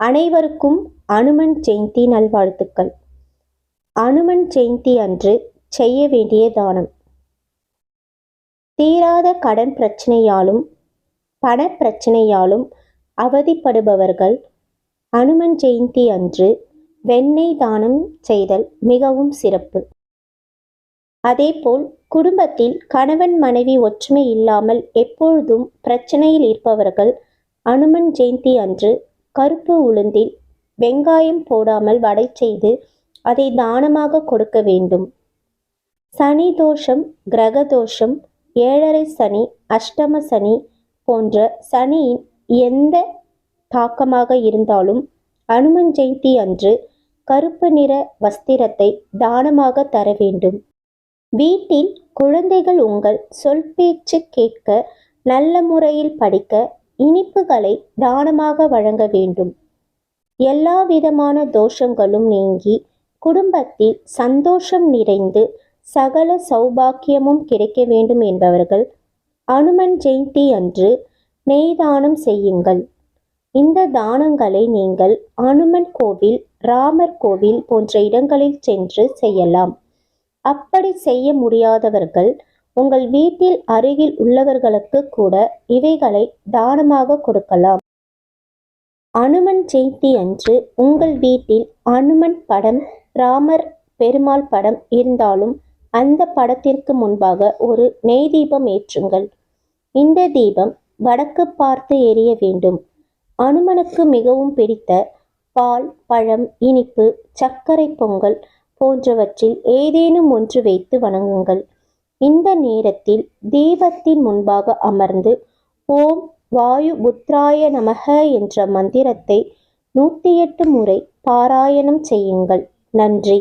அனைவருக்கும் அனுமன் ஜெயந்தி நல்வாழ்த்துக்கள். அனுமன் ஜெயந்தி அன்று செய்ய வேண்டிய தானம். தீராத கடன் பிரச்சனையாலும் பண பிரச்சனையாலும் அவதிப்படுபவர்கள் அனுமன் ஜெயந்தி அன்று வெண்ணெய் தானம் செய்தல் மிகவும் சிறப்பு. அதேபோல் குடும்பத்தில் கணவன் மனைவி ஒற்றுமை இல்லாமல் எப்பொழுதும் பிரச்சனையில் இருப்பவர்கள் அனுமன் ஜெயந்தி அன்று கருப்பு உளுந்தில் வெங்காயம் போடாமல் வடை செய்து அதை தானமாக கொடுக்க வேண்டும். சனி தோஷம், கிரக தோஷம், 7.5 சனி, அஷ்டம சனி போன்ற சனியின் எந்த தாக்கமாக இருந்தாலும் அனுமன் ஜெயந்தி அன்று கருப்பு நிற வஸ்திரத்தை தானமாக தர வேண்டும். வீட்டில் குழந்தைகள் உங்கள் சொல் பேச்சு கேட்க, நல்ல முறையில் படிக்க இனிப்புகளை தானமாக வழங்க வேண்டும். எல்லா விதமான தோஷங்களும் நீங்கி குடும்பத்தில் சந்தோஷம் நிறைந்து சகல சௌபாக்கியமும் கிடைக்க வேண்டும் என்பவர்கள் அனுமன் ஜெயந்தி அன்று நெய் தானம் செய்யுங்கள். இந்த தானங்களை நீங்கள் அனுமன் கோவில், ராமர் கோவில் போன்ற இடங்களில் சென்று செய்யலாம். அப்படி செய்ய முடியாதவர்கள் உங்கள் வீட்டில் அருகில் உள்ளவர்களுக்கு கூட இவைகளை தானமாக கொடுக்கலாம். அனுமன் ஜெயந்தி அன்று உங்கள் வீட்டில் அனுமன் படம், ராமர், பெருமாள் படம் இருந்தாலும் அந்த படத்திற்கு முன்பாக ஒரு நெய் தீபம் ஏற்றுங்கள். இந்த தீபம் வடக்கு பார்த்து எரிய வேண்டும். அனுமனுக்கு மிகவும் பிடித்த பால், பழம், இனிப்பு, சர்க்கரை பொங்கல் போன்றவற்றில் ஏதேனும் ஒன்று வைத்து வணங்குங்கள். இந்த நேரத்தில் தீபத்தின் முன்பாக அமர்ந்து ஓம் வாயு புத்ராய நமக என்ற மந்திரத்தை 108 முறை பாராயணம் செய்யுங்கள். நன்றி.